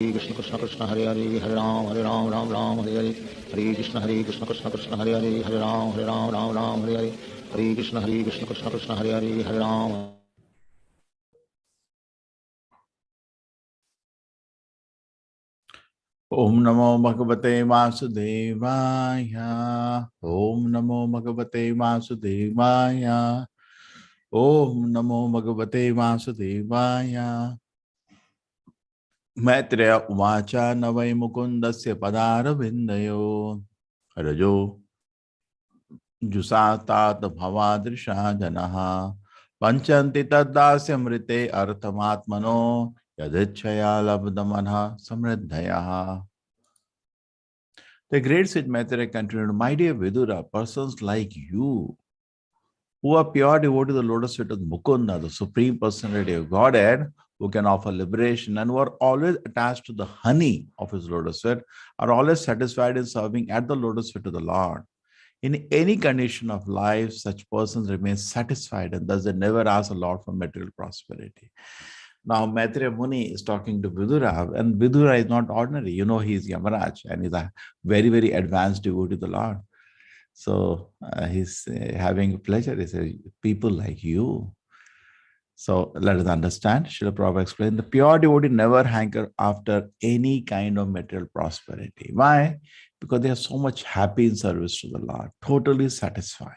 Krishna Krishna Krishna Hare Hare Hare Ram Ram Ram Hare Hare Krishna Krishna Krishna Hare Hare Ram Ram Hare Hare Hare Krishna Krishna Krishna Hare Hare Ram. Om Namo Bhagavate Vasudevaya. Om Namo Bhagavate Vasudevaya. Om Namo Bhagavate Vasudevaya. Maitreya Uvacha Navai Mukundasya Padara Vindayo Rajo Jusata Bhavadrisha Janaha Panchanti Tadasya Mrite Arthamatmano Yadhichaya Labdamanha Samriddhayaha. The great Sid Maitreya continued, my dear Vidura, persons like you, who are pure devoted to the lotus feet of Mukunda, the Supreme Personality of Godhead, who can offer liberation and who are always attached to the honey of his lotus feet, are always satisfied in serving at the lotus feet of the Lord. In any condition of life, such persons remain satisfied and thus they never ask the Lord for material prosperity. Now, Maitreya Muni is talking to Vidura, and Vidura is not ordinary. You know, he is Yamaraj and he's a very, very advanced devotee to the Lord. So he's having pleasure. He says, people like you. So let us understand. Srila Prabhupada explained, the pure devotee never hanker after any kind of material prosperity. Why? Because they are so much happy in service to the Lord, totally satisfied.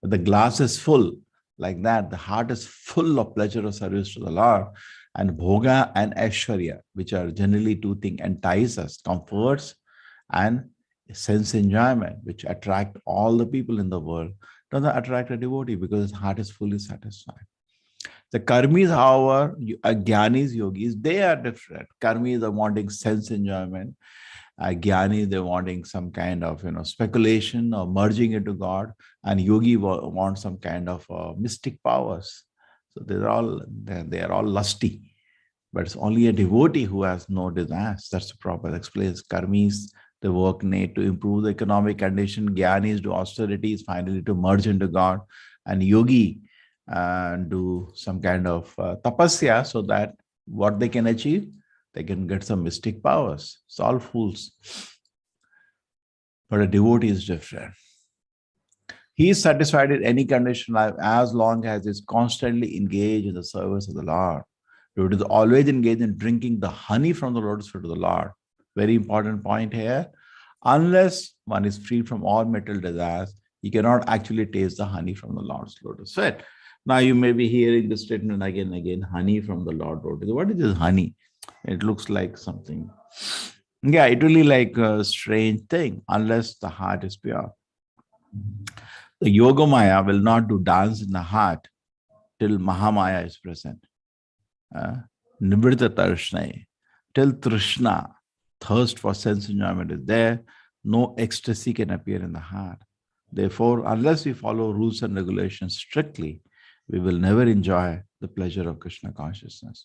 If the glass is full, like that, the heart is full of pleasure of service to the Lord. And bhoga and aishwarya, which are generally two things, entice us, comforts and sense enjoyment, which attract all the people in the world, doesn't attract a devotee because his heart is fully satisfied. The karmis, however, jnanis, yogis, they are different. Karmis are wanting sense enjoyment. Jnani, they're wanting some kind of speculation or merging into God, and yogi want some kind of mystic powers. So they are all lusty. But it's only a devotee who has no desires. That's the proper explains. Karmis, they work need to improve the economic condition. Jnanis do austerities, finally to merge into God. And yogi do some kind of tapasya so that what they can achieve, they can get some mystic powers. It's all fools. But a devotee is different. He is satisfied in any condition life as long as he is constantly engaged in the service of the Lord. Devotee is always engaged in drinking the honey from the lotus feet of the Lord. Very important point here. Unless one is free from all material desires, he cannot actually taste the honey from the Lord's lotus feet. Now you may be hearing this statement again and again, honey from the Lord lotus. What is this honey? It looks like something. Yeah, it really like a strange thing unless the heart is pure. The Yogamaya will not do dance in the heart till Mahamaya is present. Nibrita Tarshnai, till Trishna, thirst for sense enjoyment is there, no ecstasy can appear in the heart. Therefore, unless we follow rules and regulations strictly, we will never enjoy the pleasure of Krishna consciousness.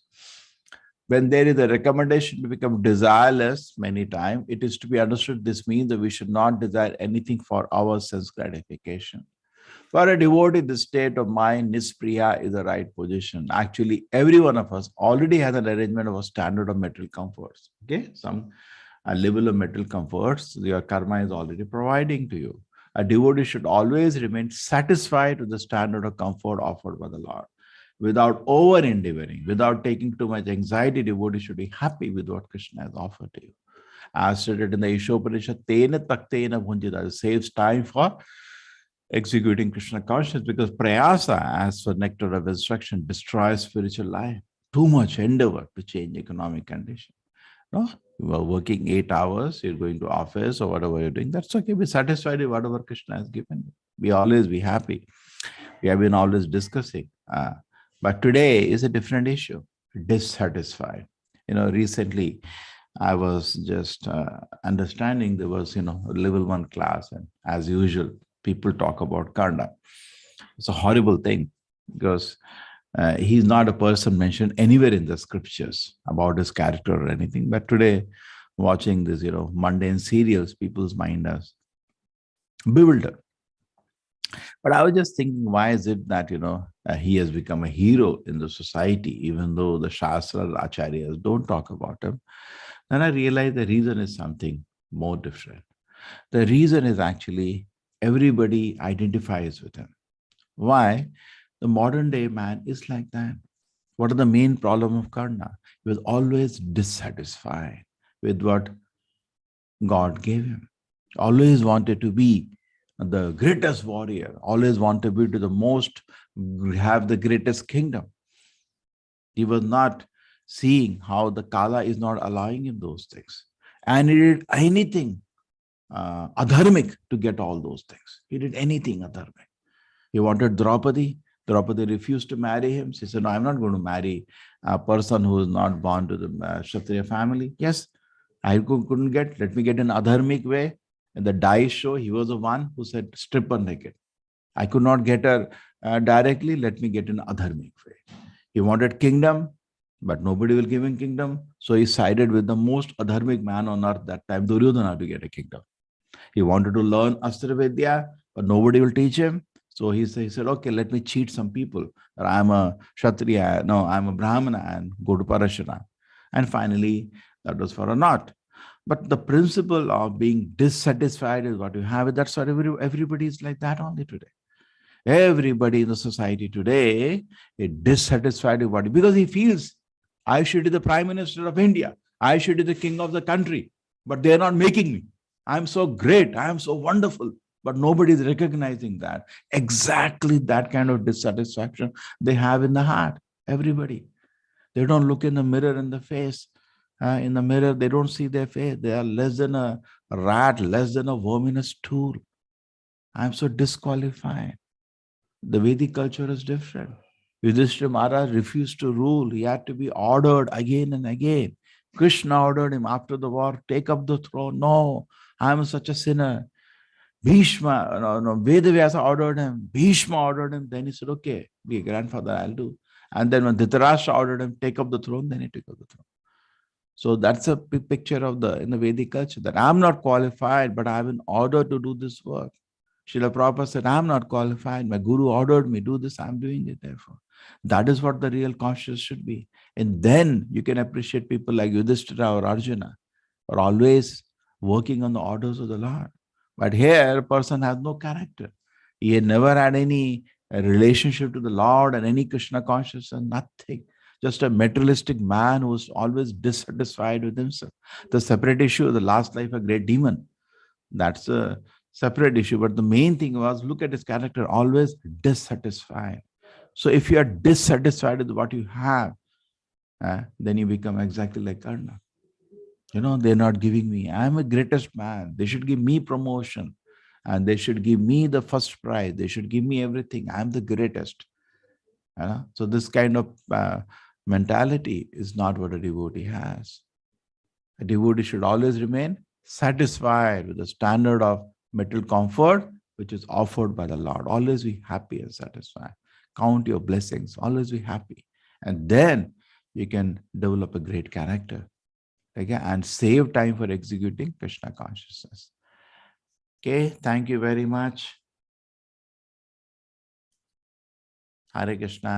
When there is a recommendation to become desireless many times, it is to be understood this means that we should not desire anything for our sense gratification. For a devotee, the state of mind, nispriya, is the right position. Actually, every one of us already has an arrangement of a standard of material comforts. Okay, some level of material comforts your karma is already providing to you. A devotee should always remain satisfied with the standard of comfort offered by the Lord. Without over-endeavoring, without taking too much anxiety, devotee should be happy with what Krishna has offered to you. As stated in the Ishopanishad, Tena Taktena Bhunjita, saves time for executing Krishna consciousness, because prayasa, as for nectar of instruction, destroys spiritual life. Too much endeavor to change economic condition. No, you are working 8 hours, you're going to office or whatever you're doing. That's okay. Be satisfied with whatever Krishna has given you. Always be happy. We have been always discussing. But today is a different issue. Dissatisfied. Recently I was just understanding there was, a level 1 class, and as usual, people talk about Kanda. It's a horrible thing because he's not a person mentioned anywhere in the scriptures about his character or anything. But today, watching this, mundane serials, people's mind is bewildered. But I was just thinking, why is it that, He has become a hero in the society, even though the Shastra Acharyas don't talk about him. Then I realized the reason is something more different. The reason is actually everybody identifies with him. Why? The modern day man is like that. What are the main problem of Karna? He was always dissatisfied with what God gave him. Always wanted to be the greatest warrior, always wanted to be to the most, have the greatest kingdom. He was not seeing how the Kala is not allowing him those things. And he did anything adharmic to get all those things. He did anything adharmic. He wanted Draupadi. Draupadi refused to marry him. She said, no, I'm not going to marry a person who is not born to the Kshatriya family. Yes, I couldn't get, let me get an adharmic way. In the dice show, he was the one who said, strip her naked. I could not get her directly, let me get an adharmic way. He wanted kingdom, but nobody will give him kingdom. So he sided with the most adharmic man on earth that time, Duryodhana, to get a kingdom. He wanted to learn Astra Vidya, but nobody will teach him. So he said, okay, let me cheat some people. I'm a Kshatriya, no, I'm a Brahmana, and go to Parashurama. And finally, that was for a knot. But the principle of being dissatisfied is what you have. That's what everybody is like that only today. Everybody in the society today is dissatisfied with what, because he feels, I should be the Prime Minister of India. I should be the king of the country. But they're not making me. I'm so great. I'm so wonderful. But nobody is recognizing that. Exactly that kind of dissatisfaction they have in the heart. Everybody. They don't look in the mirror in the face. In the mirror, they don't see their face. They are less than a rat, less than a worm in a stool. I'm so disqualified. The Vedic culture is different. Yudhishthira Maharaj refused to rule. He had to be ordered again and again. Krishna ordered him after the war, take up the throne. No, I am such a sinner. Bhishma, Vedavyasa ordered him. Bhishma ordered him. Then he said, okay, be a grandfather, I'll do. And then when Dhritarashtra ordered him, take up the throne, then he took up the throne. So that's a picture of in the Vedic culture, that I'm not qualified, but I have an order to do this work. Srila Prabhupada said, I'm not qualified. My guru ordered me, do this, I'm doing it, therefore. That is what the real conscious should be. And then you can appreciate people like Yudhishthira or Arjuna, are always working on the orders of the Lord. But here, a person has no character. He had never had any relationship to the Lord and any Krishna consciousness, nothing. Just a materialistic man who was always dissatisfied with himself. The separate issue, the last life, a great demon. That's a separate issue. But the main thing was, look at his character, always dissatisfied. So if you are dissatisfied with what you have, then you become exactly like Karna. They're not giving me. I'm a greatest man. They should give me promotion. And they should give me the first prize. They should give me everything. I'm the greatest. So this kind of mentality is not what a devotee has. A devotee should always remain satisfied with the standard of material comfort which is offered by the Lord. Always be happy and satisfied. Count your blessings. Always be happy. And then you can develop a great character. Okay? And save time for executing Krishna consciousness. Okay, thank you very much. Hare Krishna.